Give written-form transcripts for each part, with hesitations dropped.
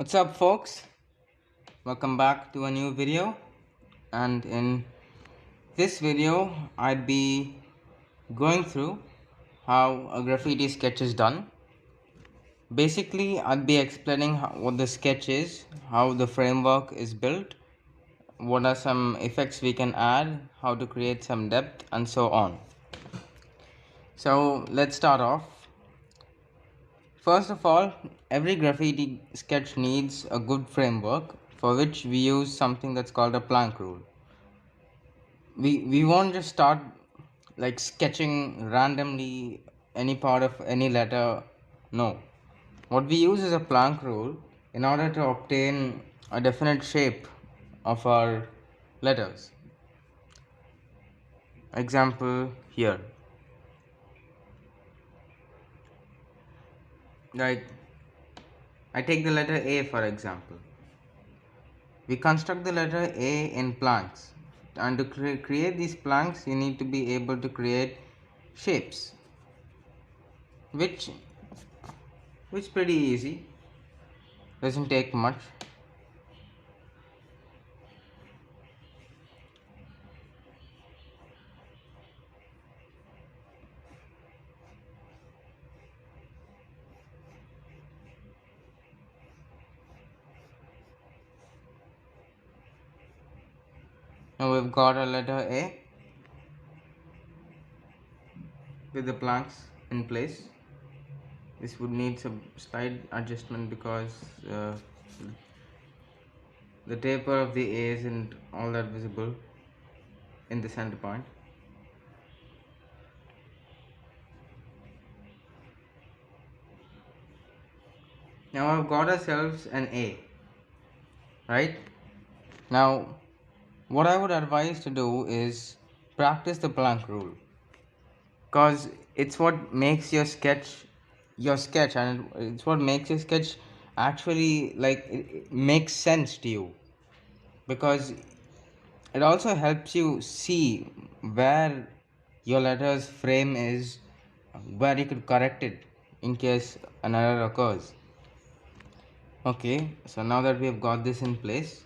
What's up, folks? Welcome back to a new video. And in this video, I'd be going through how a graffiti sketch is done. Basically, I'd be explaining what the sketch is, how the framework is built, what are some effects we can add, how to create some depth, and so on. So let's start off. First of all, every graffiti sketch needs a good framework, for which we use something that's called a plank rule. We won't just start like sketching randomly any part of any letter. No, what we use is a plank rule in order to obtain a definite shape of our letters. Example here, like I take the letter A for example. We construct the letter A in planks, and to create these planks you need to be able to create shapes, which pretty easy, doesn't take much. Now we've got a letter A with the planks in place. This would need some slight adjustment because the taper of the A isn't all that visible in the center point. Now I've got ourselves an A, right? Now what I would advise to do is practice the plank rule, because it's what makes your sketch and it's what makes your sketch actually like it makes sense to you, because it also helps you see where your letter's frame is, where you could correct it in case an error occurs. Okay, so now that we have got this in place,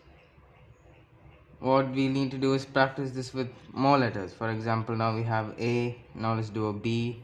what we need to do is practice this with more letters. For example, now we have A, now let's do a B.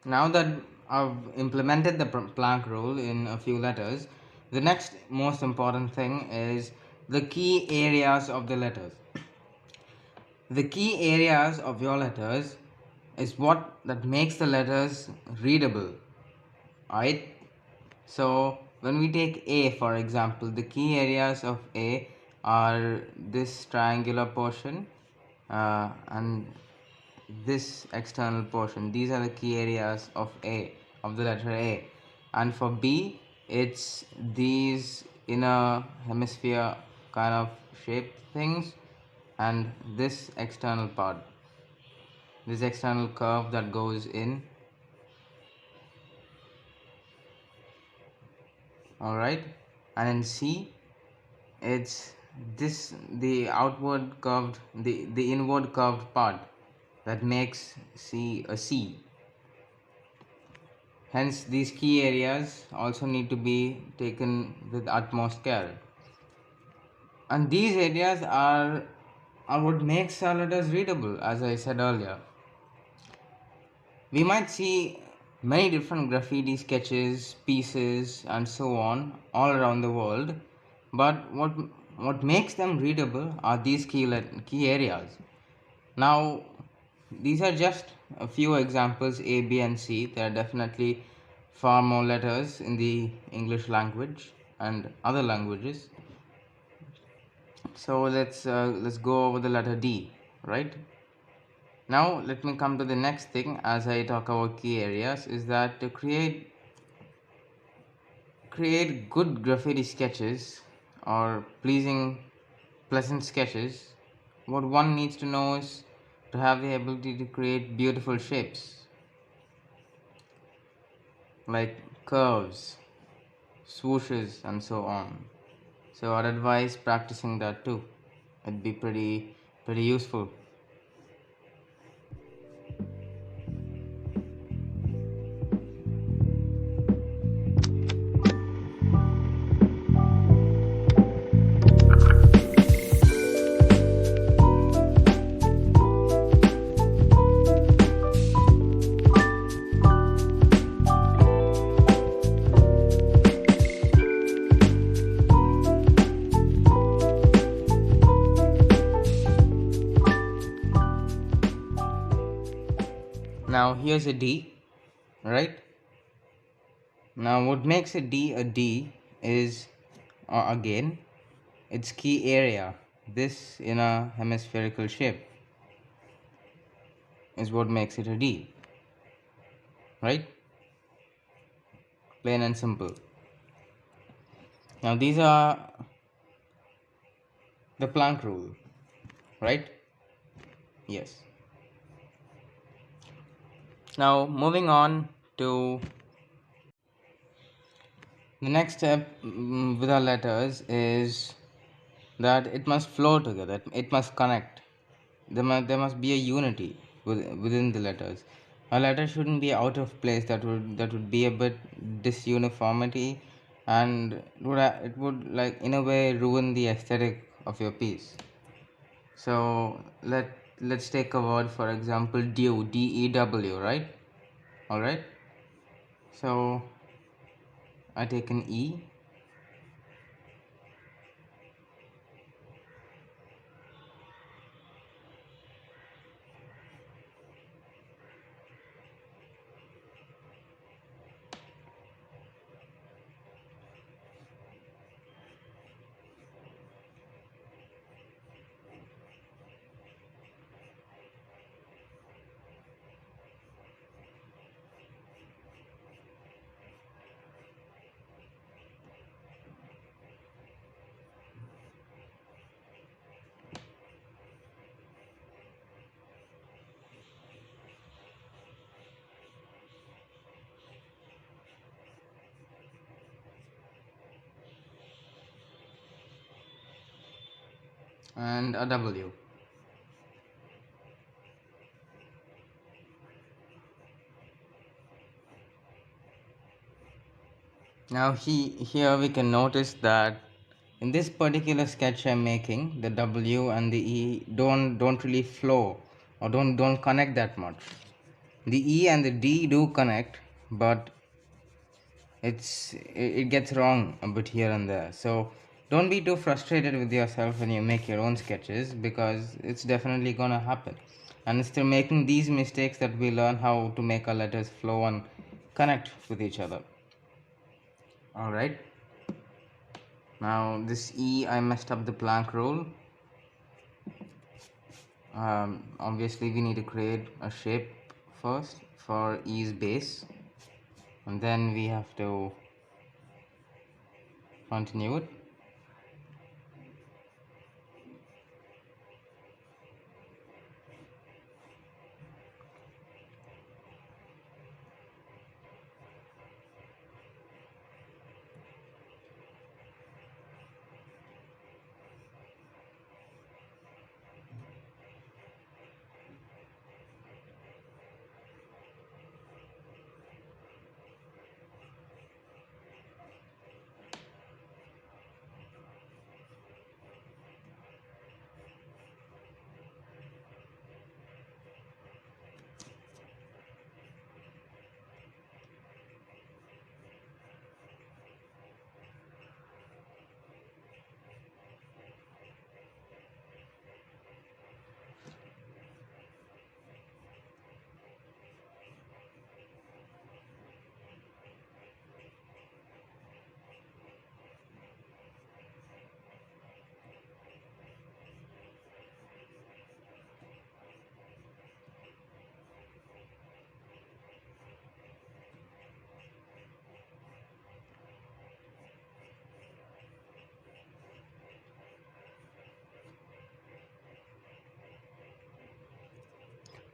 Now that I've implemented the plank rule in a few letters, the next most important thing is the key areas of the letters. The key areas of your letters is what that makes the letters readable, right? So when we take A for example, the key areas of A are this triangular portion and this external portion. These are the key areas of A, of the letter A. And for B, it's these inner hemisphere kind of shape things and this external part, this external curve that goes in. Alright, and in C, it's this, the outward curved, the inward curved part that makes C a C. Hence these key areas also need to be taken with utmost care, and these areas are what makes our letters readable. As I said earlier, we might see many different graffiti sketches, pieces and so on all around the world, but what makes them readable are these key areas. Now these are just a few examples, A, B and C. There are definitely far more letters in the English language and other languages. So let's go over the letter D, right? Now let me come to the next thing as I talk about key areas, is that to create good graffiti sketches or pleasant sketches, what one needs to know is to have the ability to create beautiful shapes like curves, swooshes, and so on. So I'd advise practicing that too. It'd be pretty useful. Now here's a D, right? Now what makes a D is again its key area. This in a hemispherical shape is what makes it a D, right? Plain and simple. Now these are the Planck rule, right? Yes. Now moving on to the next step with our letters is that it must flow together. It must connect. There must be a unity within the letters. A letter shouldn't be out of place. That would be a bit disuniformity, and it would like in a way ruin the aesthetic of your piece. So let's take a word, for example, dew, DEW, right? All right. So I take an E and a W. Now here we can notice that in this particular sketch I'm making, the W and the E don't really flow or don't connect that much. The E and the D do connect, but it gets wrong a bit here and there. So don't be too frustrated with yourself when you make your own sketches, because it's definitely gonna happen. And it's through making these mistakes that we learn how to make our letters flow and connect with each other. Alright. Now this E, I messed up the Planck rule. Obviously we need to create a shape first for E's base, and then we have to continue it.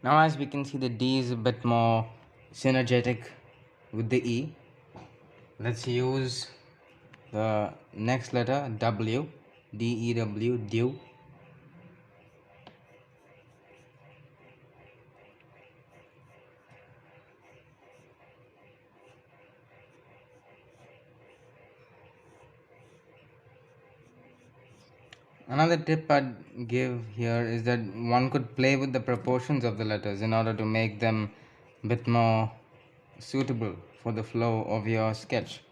Now, as we can see, the D is a bit more synergetic with the E. Let's use the next letter W, D E W, dew. Another tip I'd give here is that one could play with the proportions of the letters in order to make them a bit more suitable for the flow of your sketch.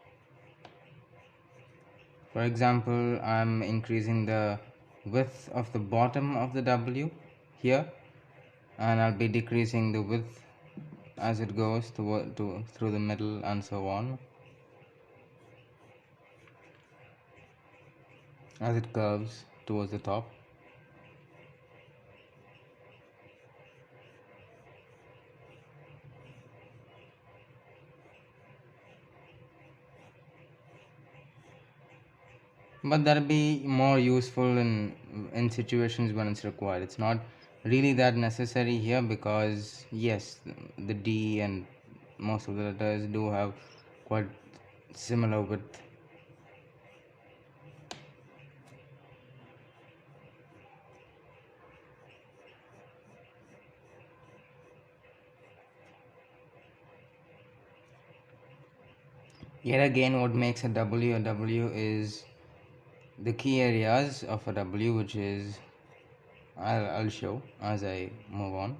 For example, I'm increasing the width of the bottom of the W here, and I'll be decreasing the width as it goes through the middle and so on, as it curves towards the top. But that'll be more useful in situations when it's required. It's not really that necessary here because yes, the D and most of the letters do have quite similar width. Yet again, what makes a W is the key areas of a W, which is I'll show as I move on.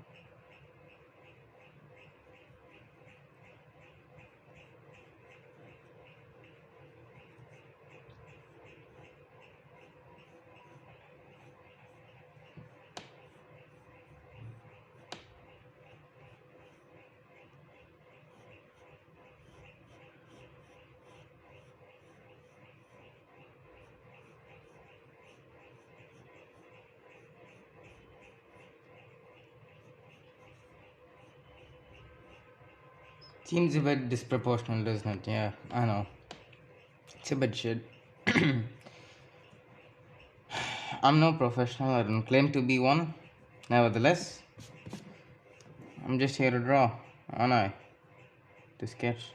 Seems a bit disproportional, doesn't it? Yeah, I know. It's a bit shit. I'm no professional, I don't claim to be one. Nevertheless, I'm just here to draw, aren't I? To sketch.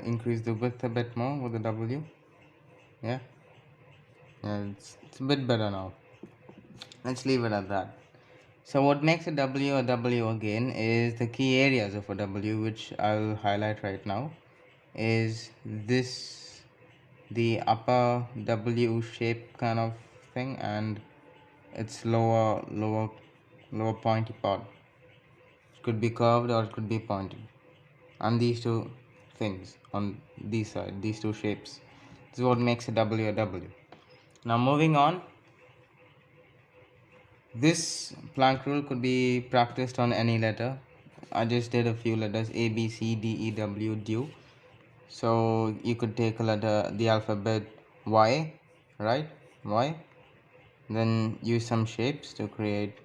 Increase the width a bit more with the W. Yeah, yeah, it's a bit better now. Let's leave it at that. So what makes a W again is the key areas of a W, which I'll highlight right now, is this, the upper W shape kind of thing, and its lower pointy part. It could be curved or it could be pointed. And these two things on these side, these two shapes. This is what makes a W. Now moving on, this plank rule could be practiced on any letter. I just did a few letters A, B, C, D, E, W, dew. So you could take a letter, the alphabet Y, right? Y. Then use some shapes to create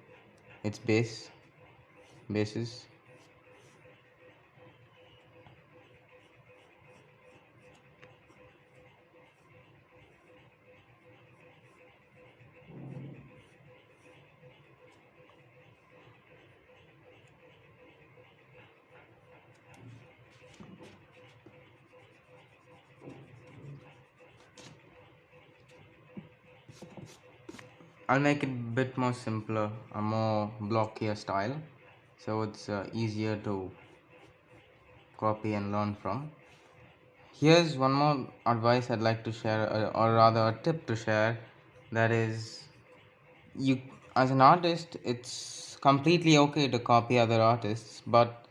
its bases. I'll make it a bit more simpler, a more blockier style, so it's easier to copy and learn from. Here's one more advice I'd like to share, or rather a tip to share, that is, you as an artist, it's completely okay to copy other artists, but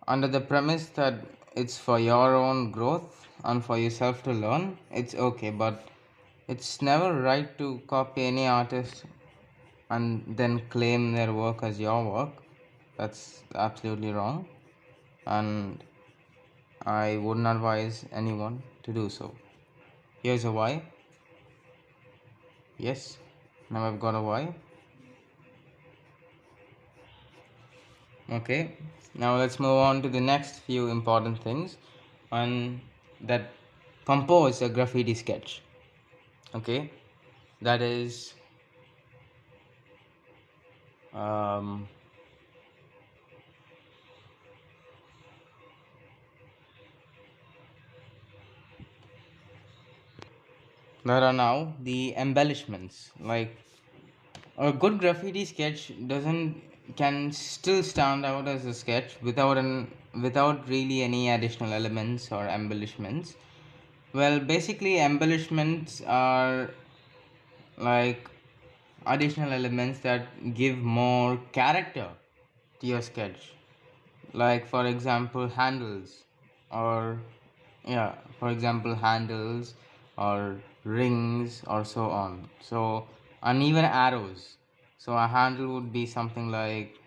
under the premise that it's for your own growth and for yourself to learn, it's okay, but it's never right to copy any artist and then claim their work as your work. That's absolutely wrong, and I wouldn't advise anyone to do so. Here's a why. Yes, now I've got a why. Okay, now let's move on to the next few important things on that compose a graffiti sketch. Okay, that is um, there are now the embellishments. Like a good graffiti sketch doesn't can still stand out as a sketch without really any additional elements or embellishments. Well, basically embellishments are like additional elements that give more character to your sketch, like for example handles, or yeah, for example handles or rings or so on. So, and even arrows. So a handle would be something like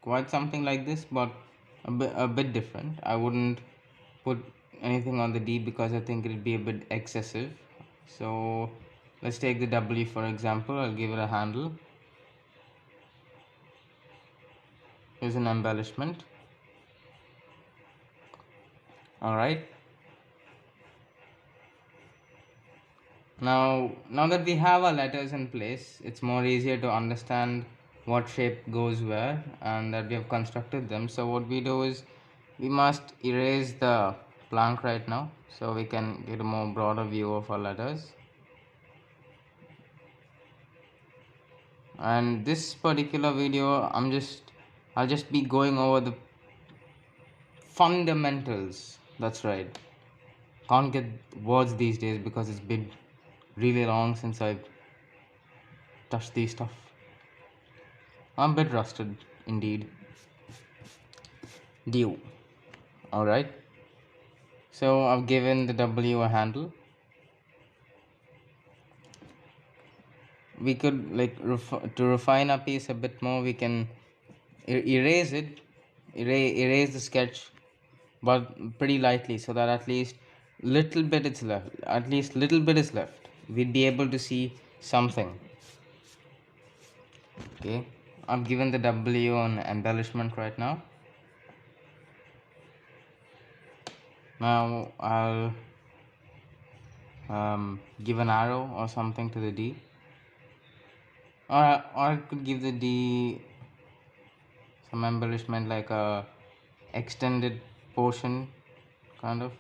quite something like this, but a bit different. I wouldn't put anything on the D because I think it'd be a bit excessive. So let's take the W for example. I'll give it a handle. Here's an embellishment. All right. Now that we have our letters in place, it's more easier to understand what shape goes where and that we have constructed them. So what we do is we must erase the blank right now so we can get a more broader view of our letters. And this particular video, I'll just be going over the fundamentals. That's right. Can't get words these days because it's been really long since I've touched these stuff. I'm a bit rusted indeed. Due. Alright. So I've given the W a handle. We could like to refine our piece a bit more, we can erase it, erase the sketch, but pretty lightly so that at least little bit is left. At least little bit is left. We'd be able to see something. Okay. I've given the W an embellishment right now. Now I'll give an arrow or something to the D, or I could give the D some embellishment like a extended portion kind of.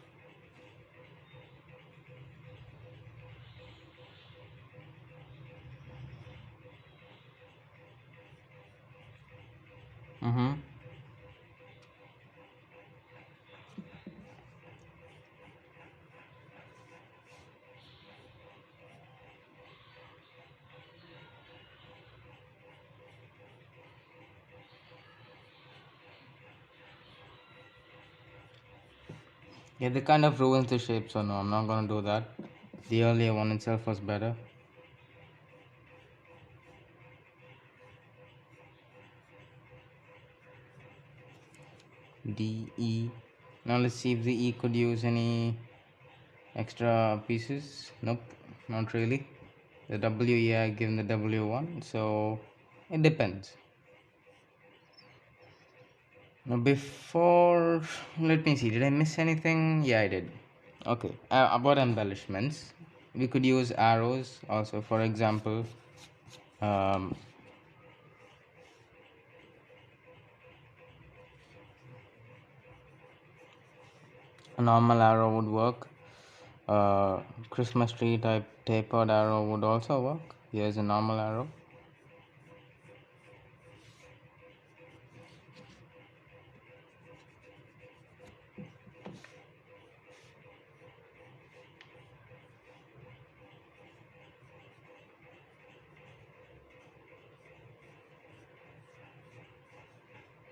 Mm-hmm. Yeah, they kind of ruins the shape, so no, I'm not gonna do that. The earlier one itself was better. D, E. Now let's see if the E could use any extra pieces. Nope, not really. The W, yeah, I given the W one, so it depends. Now before, let me see, did I miss anything? Yeah, I did. Okay, about embellishments, we could use arrows also. For example, um, a normal arrow would work. Christmas tree type tapered arrow would also work. Here's a normal arrow.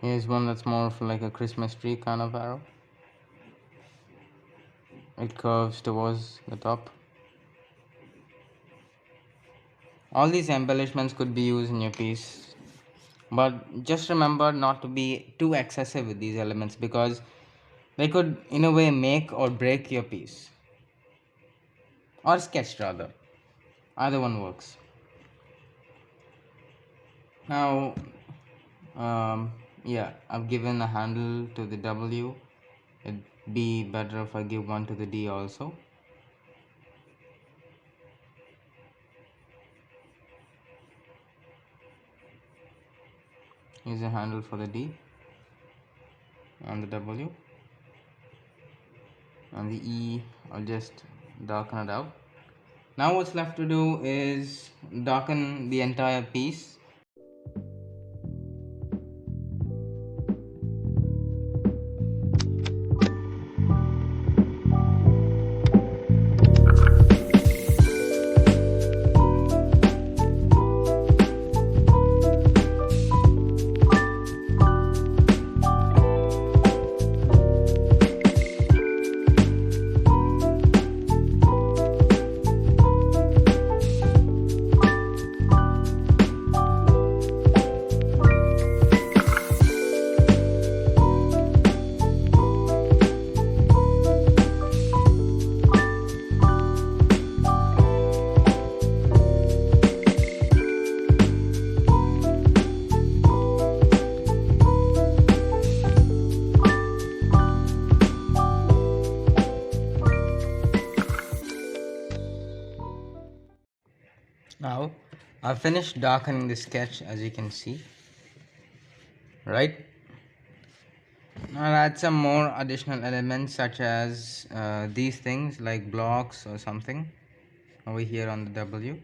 Here's one that's more of like a Christmas tree kind of arrow. It curves towards the top. All these embellishments could be used in your piece, but just remember not to be too excessive with these elements because they could, in a way, make or break your piece or sketch rather. Either one works. Now, yeah, I've given a handle to the W. It'd be better if I give one to the D also. Use a handle for the D and the W, and the E I'll just darken it out. Now what's left to do is darken the entire piece. Now I've finished darkening the sketch, as you can see, right? Now I'll add some more additional elements such as these things like blocks or something over here on the W.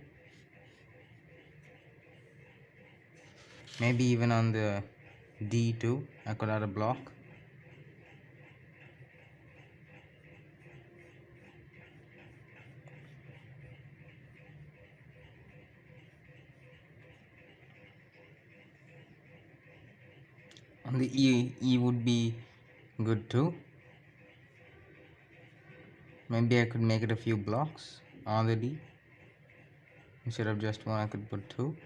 Maybe even on the D too, I could add a block. On the E would be good too. Maybe I could make it a few blocks on the D. Instead of just one, I could put two.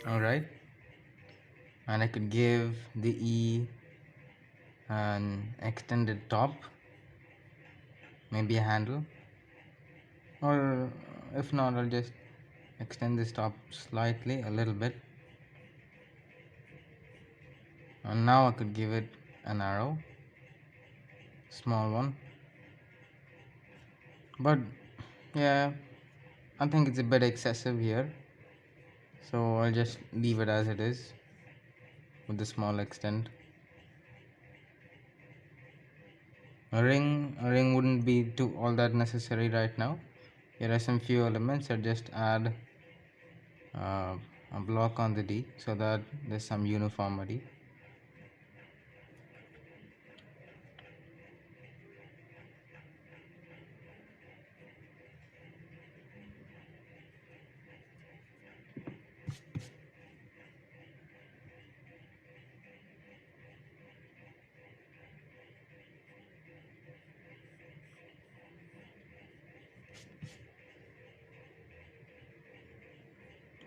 Alright. And I could give the E an extended top, maybe a handle, or if not, I'll just extend this top slightly, a little bit, and now I could give it an arrow, small one. But yeah, I think it's a bit excessive here, so I'll just leave it as it is with the small extent. A ring wouldn't be too all that necessary right now. Here are some few elements. I'll just add uh, a block on the D so that there's some uniformity.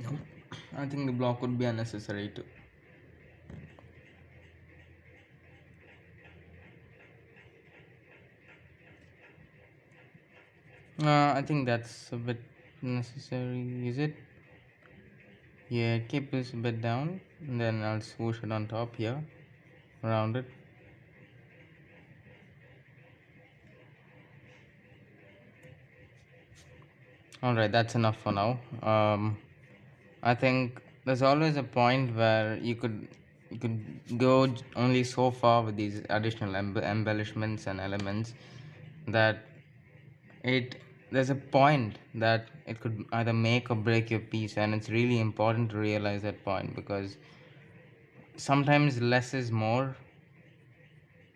No, I think the block would be unnecessary too. I think that's a bit necessary, is it? Yeah, keep this a bit down, and then I'll swoosh it on top here, around it. Alright, that's enough for now. I think there's always a point where you could go only so far with these additional embellishments and elements that it there's a point that it could either make or break your piece, and it's really important to realize that point because sometimes less is more.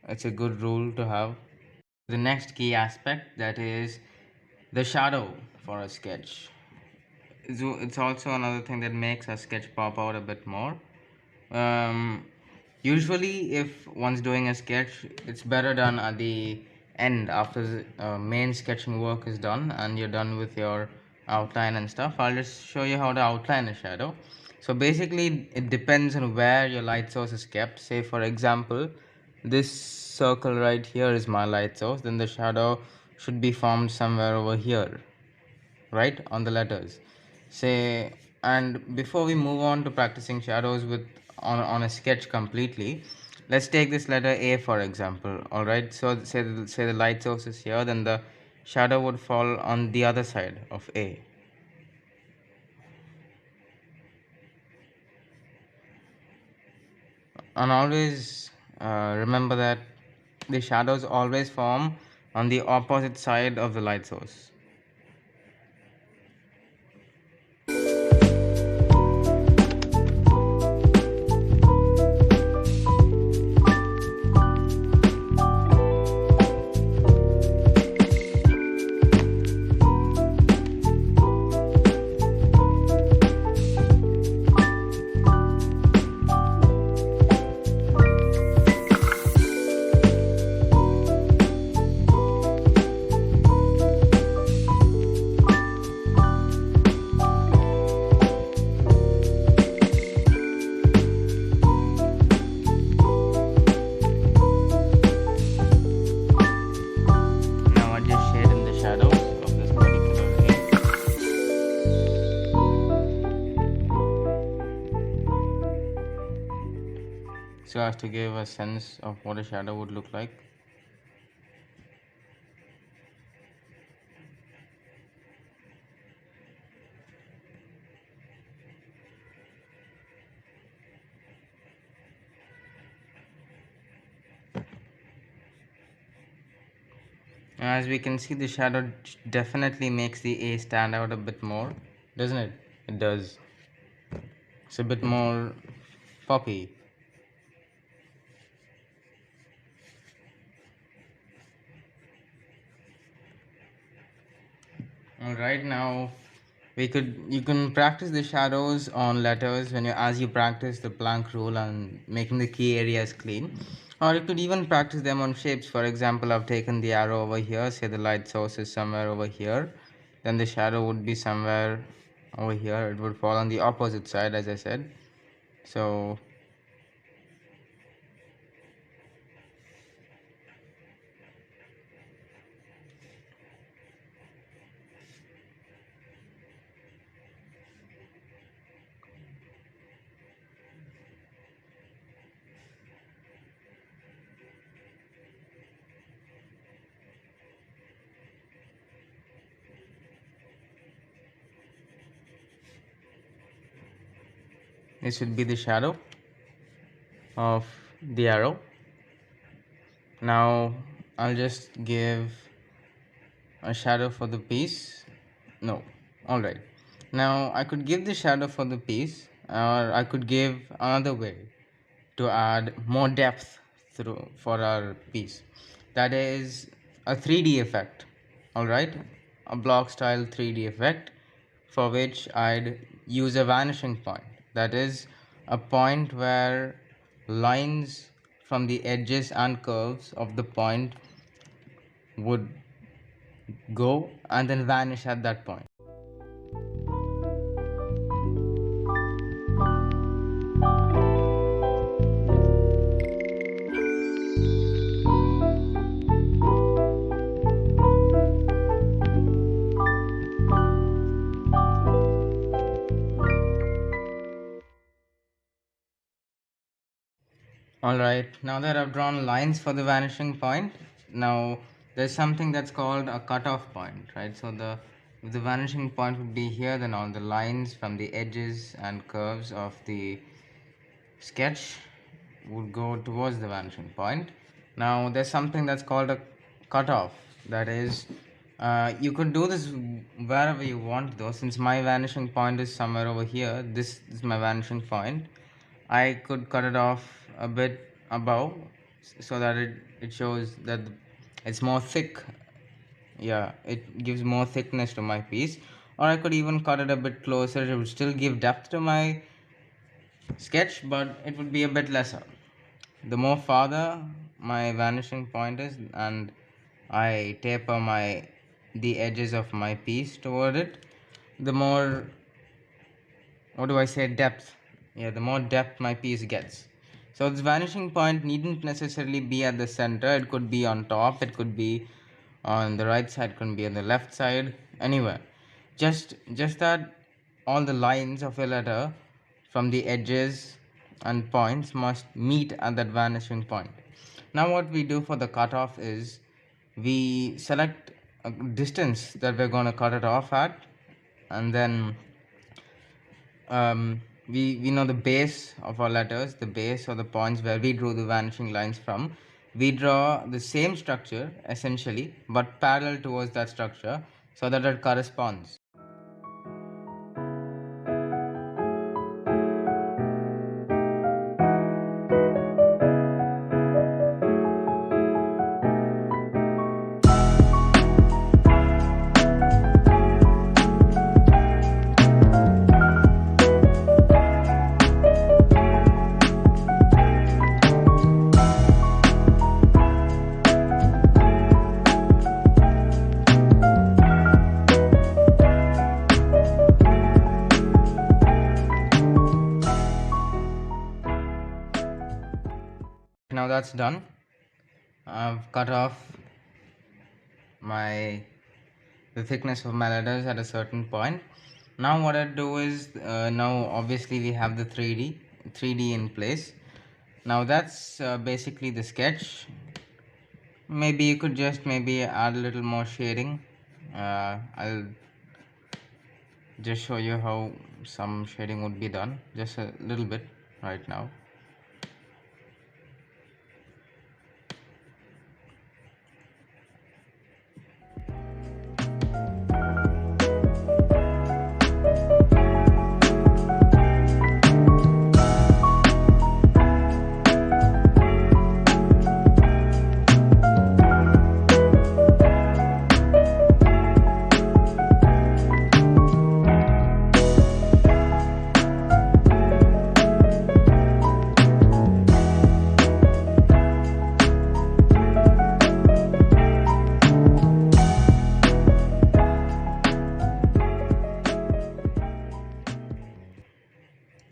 It's a good rule to have. the next key aspect, that is the shadow for a sketch. So it's also another thing that makes a sketch pop out a bit more. Um, Usually, if one's doing a sketch, it's better done at the end after the main sketching work is done and you're done with your outline and stuff. I'll just show you how to outline a shadow. So basically, it depends on where your light source is kept. Say, for example, this circle right here is my light source, then the shadow should be formed somewhere over here, right, on the letters, say. And before we move on to practicing shadows with on a sketch completely, let's take this letter A for example. All right, so say the light source is here, then the shadow would fall on the other side of A. And always remember that the shadows always form on the opposite side of the light source. Now I just shade in the shadows of this particular A so as to give a sense of what a shadow would look like. As we can see, the shadow definitely makes the A stand out a bit more, doesn't it? It does. It's a bit more poppy. All right, now you can practice the shadows on letters when you as you practice the blank rule and making the key areas clean, or you could even practice them on shapes. For example, I've taken the arrow over here, say the light source is somewhere over here, then the shadow would be somewhere over here. It would fall on the opposite side, as I said. So this would be the shadow of the arrow. Now I'll just give a shadow for the piece. No, all right. Now I could give the shadow for the piece, or I could give another way to add more depth through for our piece. That is a 3D effect. All right, a block style 3D effect for which I'd use a vanishing point. That is a point where lines from the edges and curves of the point would go and then vanish at that point. Alright, now that I've drawn lines for the vanishing point, now there's something that's called a cutoff point, right? So if the vanishing point would be here, then all the lines from the edges and curves of the sketch would go towards the vanishing point. Now there's something that's called a cutoff. That is, you could do this wherever you want though. Since my vanishing point is somewhere over here, this is my vanishing point. I could cut it off a bit above so that it shows that It's more thick. Yeah, it gives more thickness to my piece. Or I could even cut it a bit closer. It would still give depth to my sketch, but it would be a bit lesser. The more farther my vanishing point is, and I taper the edges of my piece toward it, the more, what do I say, depth. Yeah, the more depth my piece gets. So this vanishing point needn't necessarily be at the center. It could be on top, it could be on the right side, it could be on the left side, anywhere. Just that all the lines of a letter from the edges and points must meet at that vanishing point. Now what we do for the cutoff is we select a distance that we're going to cut it off at, and then we know the base of our letters, the base or the points where we drew the vanishing lines from. We draw the same structure essentially, but parallel towards that structure so that it corresponds. Now that's done. I've cut off my the thickness of my letters at a certain point. Now what I do is, now obviously we have the 3D in place. Now that's basically the sketch. Maybe you could just maybe add a little more shading. I'll just show you how some shading would be done, just a little bit right now.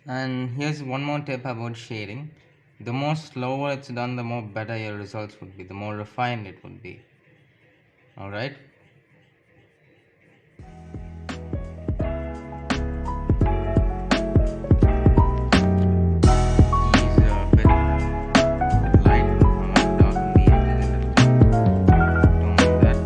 And here's one more tip about shading. The more slower it's done, the more better your results would be, the more refined it would be. Alright? Ease a bit light. I want to darken the edges a little. Don't like that.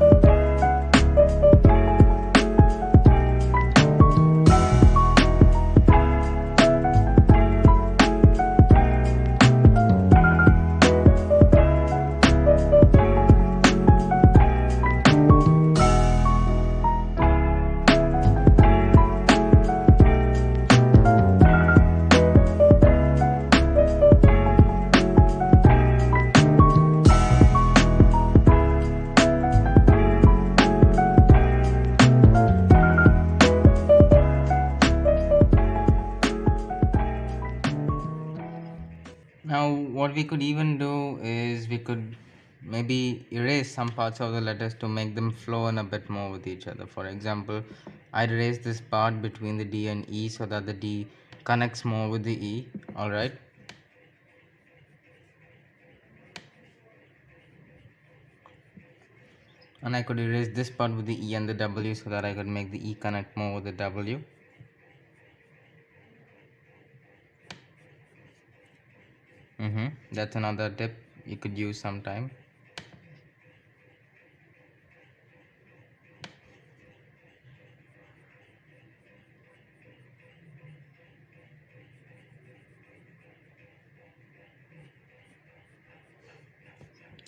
Now, what we could even do is we could maybe erase some parts of the letters to make them flow in a bit more with each other. For example, I'd erase this part between the D and E so that the D connects more with the E. Alright. And I could erase this part with the E and the W so that I could make the E connect more with the W. That's another tip you could use sometime.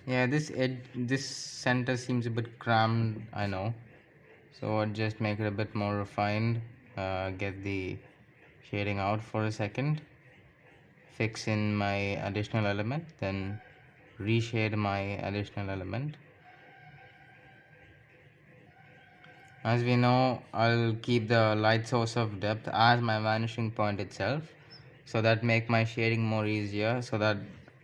Yeah, this center seems a bit cramped, I know. So I'll just make it a bit more refined. Get the shading out for a second. Fix in my additional element, then reshade my additional element. As we know, I'll keep the light source of depth as my vanishing point itself, so that make my shading more easier, so that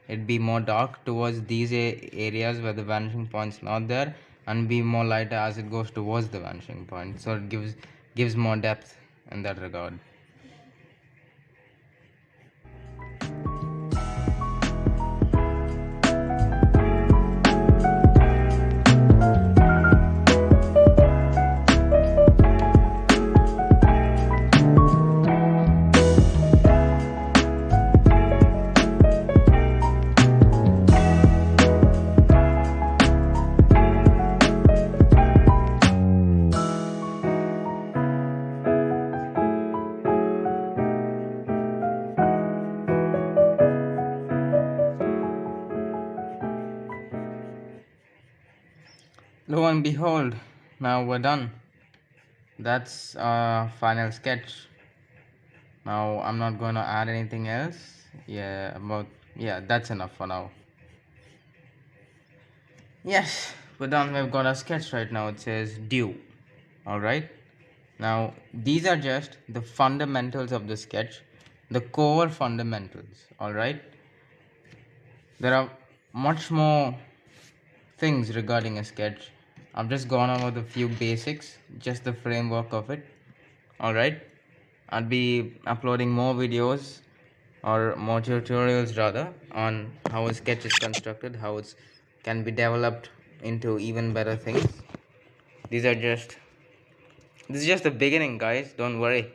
it be more dark towards these areas where the vanishing point's not there, and be more lighter as it goes towards the vanishing point, so it gives more depth in that regard. Lo and behold, now we're done. That's our final sketch. Now I'm not going to add anything else. Yeah, that's enough for now. Yes, we're done. We've got a sketch right now. It says due. Alright. Now these are just the fundamentals of the sketch, the core fundamentals. Alright. There are much more things regarding a sketch. I've just gone over the few basics, just the framework of it. Alright. I'll be uploading more videos or more tutorials rather on how a sketch is constructed, how it can be developed into even better things. These are just This is just the beginning, guys. Don't worry.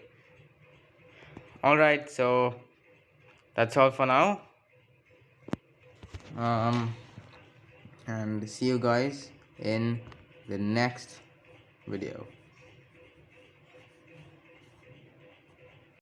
Alright, so that's all for now. And see you guys in the next video.